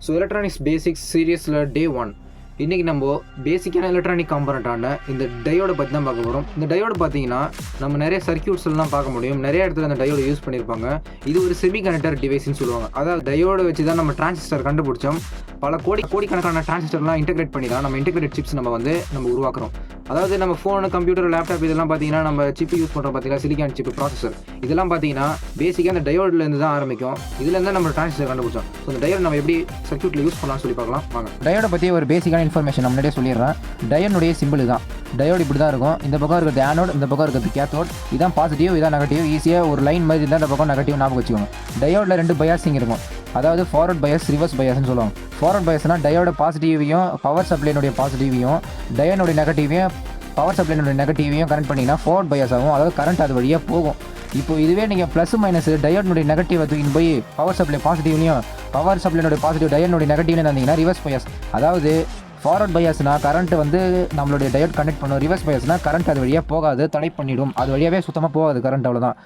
So electronics basics சீரியஸில் டே 1 இன்றைக்கி நம்ம பேசிக்கான எலக்ட்ரானிக் காம்பனண்ட்டான இந்த டயோடை பற்றி தான் பார்க்க போகிறோம். இந்த டயோடு பார்த்தீங்கன்னா நம்ம நிறைய சர்க்யூட்ஸ்லாம் பார்க்க முடியும். நிறைய இடத்துல அந்த டயோடு யூஸ் பண்ணியிருப்பாங்க. இது ஒரு செமி கண்டக்டர் டிவைஸ்ன்னு சொல்லுவாங்க. அதாவது டயோடை வச்சு தான் நம்ம டிரான்சிஸ்டர் கண்டுபிடிச்சோம். பல கோடிக்கணக்கான டிரான்சிஸ்டர்லாம் இன்டெகிரேட் பண்ணி தான் நம்ம இன்டெகிரேட் சிப்ஸ் நம்ம உருவாக்குறோம். அதாவது நம்ம ஃபோனு, கம்ப்யூட்டர், லேப்டாப் இதெல்லாம் பார்த்தீங்கன்னா நம்ம சிப்பு யூஸ் பண்ணுறோம். பார்த்தீங்கன்னா சிலிக்கான் சிப்பு, ப்ராசஸர் இதெல்லாம் பார்த்தீங்கன்னா பேசிக்காக அந்த டயோட்லேருந்து தான் ஆரம்பிக்கும். இதுலேருந்து நம்ம டிரான்சிஸ்டர் கண்டுபிடிச்சோம். ஸோ இந்த டயோடு நம்ம எப்படி சர்க்யூட்டில் யூஸ் பண்ணலாம்னு சொல்லி பார்க்கலாம் வாங்க. டயோடை பற்றி ஒரு பேசிக்கான இன்ஃபர்மேஷன் நம்ம முன்னாடியே சொல்லிடுறேன். டயோனுடைய சிம்பிள் தான். டயோடு இப்படி தான் இருக்கும். இந்த பக்கம் இருக்கிறது ஆனோட், இந்த பக்கம் இருக்கிறது கேத்தோட். இதான் பாசிட்டிவ், இதான் நெகட்டிவ். ஈஸியாக ஒரு லைன் மாதிரி இருந்தால் இந்த பக்கம் நெகட்டிவ் ஞாபகம் வச்சுக்கோங்க. டயோடில் 2 பயாசிங் இருக்கும். அதாவது ஃபார்வர்ட் பயாஸ், ரிவர்ஸ் பயாஸ்ன்னு சொல்லுவாங்க. ஃபார்வர்ட் பயாஸ்னால் டயோட பாசிட்டிவையும் பவர் சப்ளைனுடைய பாசிட்டிவையும் டயோனுடைய நெகட்டிவையும் பவர் சப்ளைனுடைய நெகட்டிவையும் கனெக்ட் பண்ணிங்கன்னா ஃபார்வர்ட் பயாஸ் ஆகும். அதாவது கரண்ட் அது வழியாக போகும். இப்போ இதுவே நீங்கள் ப்ளஸ் மைனஸ் டயோனுடைய நெகட்டிவ் தூக்கின்னு போய் பவர் சப்ளை பாசிட்டிவ்லையும் பவர் சப்ளைனுடைய பாசிட்டிவ் டயோனுடைய நெகட்டிவ்னு வந்தீங்கன்னா ரிவர்ஸ் பயாஸ். அதாவது ஃபார்வர்ட் பயாஸ்னால் கரண்ட் வந்து நம்மளுடைய டயோட் கனெக்ட் பண்ணும். ரிவர்ஸ் பயாஸ்னால் கரண்ட் அது வழியாக போகாது, தடை பண்ணிவிடும். அது வழியாகவே சுத்தமாக போகாது கரண்ட், அவ்வளோதான்.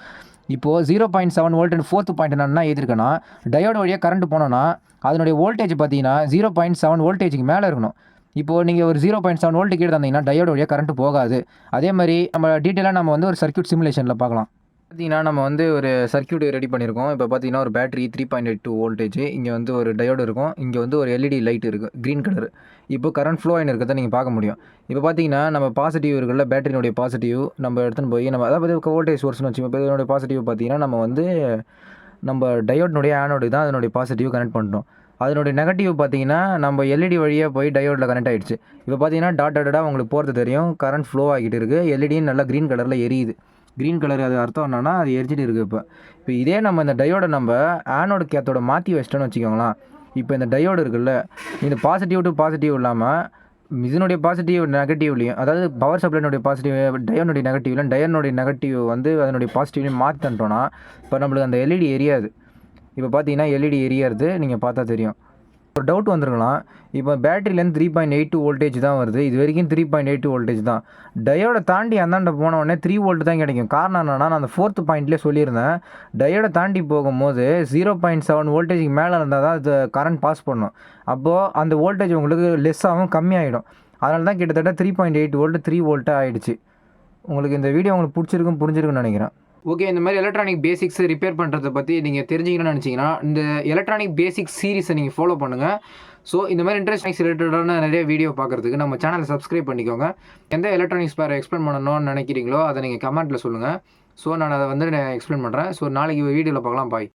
இப்போது 0.7 வோல்ட் 4th பாயிண்ட் என்னென்னா எழுதிருக்கேன்னா, டயோடு வழியாக கரண்ட் போனோன்னா அதனுடைய வோல்டேஜ் பார்த்தீங்கன்னா 0.7 வோல்டேஜுக்கு மேலே இருக்கணும். இப்போது நீங்கள் ஒரு 0.7 வோல்ட்டு கீழே தந்தீங்கன்னா டயோடு வழியாக கரண்ட் போகாது. அதே மாதிரி நம்ம டீட்டெயிலாக நம்ம வந்து ஒரு சர்க்யூட் சிமுலேஷனில் பார்க்கலாம். பார்த்தீங்கன்னா நம்ம வந்து ஒரு சர்க்யூட் ரெடி பண்ணியிருக்கோம். இப்போ பார்த்தீங்கன்னா ஒரு பேட்டரி 3.82 வோல்டேஜ், இங்கே வந்து ஒரு டயோடு இருக்கும், இங்கே வந்து ஒரு எல்இடி லைட் இருக்குது க்ரீன் கலர். இப்போ கரண்ட் ஃப்ளோ ஆகின்னு இருக்கிறத நீங்கள் பார்க்க முடியும். இப்போ பார்த்தீங்கன்னா நம்ம பாசிட்டிவ் இருக்குல்ல, பேட்டரியினுடைய பாசிட்டிவ் நம்ம எடுத்துன்னு போய் நம்ம அதாவது வோல்டேஜ் சோர்ஸ்னு வச்சுக்கோங்க. இப்போ இதனுடைய பாசிட்டிவ் பார்த்தீங்கன்னா நம்ம வந்து நம்ம டயோட்னுடைய ஆனோடு தான் அதனுடைய பாசிட்டிவ் கனெக்ட் பண்ணுறோம். அதனுடைய நெகட்டிவ் பார்த்தீங்கன்னா நம்ம எல்இடி வழியாக போய் டயோடில் கனெக்ட் ஆகிடுச்சு. இப்போ பார்த்தீங்கன்னா டாட்டாக உங்களுக்கு போகிறது தெரியும், கரண்ட் ஃப்ளோ ஆகிட்டு இருக்குது. எல்இடியும் நல்லா க்ரீன் கலரில் எரியுது. க்ரீன் கலர் அது அர்த்தம் என்னன்னா அது எரிச்சிட்டு இருக்குது. இப்போ இதே நம்ம இந்த டயோடை நம்ம ஆனோடு கேத்தோட மாற்றி வச்சிட்டோன்னு வச்சுக்கோங்களேன். இப்போ இந்த டயோடு இருக்குல்ல, இந்த பாசிட்டிவ் டு பாசிட்டிவ் இல்லாமல் இதனுடைய பாசிட்டிவ் நெகட்டிவ்லையும், அதாவது பவர் சப்ளைனுடைய பாசிட்டிவ் டயோனுடைய நெகட்டிவ்லையும் டயோனுடைய நெகட்டிவ் வந்து அதனுடைய பாசிட்டிவ்லையும் மாற்றி தந்துட்டோன்னா இப்போ நம்மளுக்கு அந்த எல்இடி எரியாது. இப்போ பார்த்தீங்கன்னா எல்இடி எரியறது நீங்கள் பார்த்தா தெரியும். ஒரு டவுட் வந்துருக்கலாம், இப்போ பேட்டரியிலேருந்து 3.82 வோல்டேஜ் தான் வருது. இது வரைக்கும் 3.82 வோல்டேஜ் தான். டயோடை தாண்டி அந்தாண்ட போன உடனே 3 வோல்ட் தான் கிடைக்கும். காரணம் என்னென்னா, நான் அந்த 4th பாயிண்ட்லேயே சொல்லியிருந்தேன், டயோடை தாண்டி போகும்போது 0.7 வோல்டேஜுக்கு மேலே இருந்தால் தான் அது கரண்ட் பாஸ் பண்ணும். அப்போது அந்த வோல்டேஜ் உங்களுக்கு லெஸ்ஸாகவும் கம்மியாகிடும். அதனால தான் கிட்டத்தட்ட 3.8 வோல்ட் 3 வோல்ட்டாக ஆகிடுச்சு. உங்களுக்கு இந்த வீடியோ உங்களுக்கு புரிஞ்சிருக்குன்னு நினைக்கிறேன். ஓகே, இந்த மாதிரி எலக்ட்ரானிக் பேசிக்ஸ் ரிப்பேர் பண்ணுறதை பற்றி நீங்கள் தெரிஞ்சிக்கணும்னு நினச்சிங்கன்னா இந்த எலக்ட்ரானிக் பேசிக்ஸ் சீரிஸை நீங்கள் ஃபாலோ பண்ணுங்கள். ஸோ இந்த மாதிரி இன்ட்ரெஸ்டிங்ஸ் ரிலேட்டடான நிறைய வீடியோ பார்க்குறதுக்கு நம்ம சேனலை சப்ஸ்கிரைப் பண்ணிக்கோங்க. எந்த எலக்ட்ரானிக்ஸ் பேரை எக்ஸ்பிளைன் பண்ணணும்னு நினைக்கிறீங்களோ அதை நீங்கள் கமெண்ட்டில் சொல்லுங்கள். ஸோ நான் அதை வந்து எக்ஸ்பிளைன் பண்ணுறேன். ஸோ நாளைக்கு வீடியோவில் பார்க்கலாம். பாய்.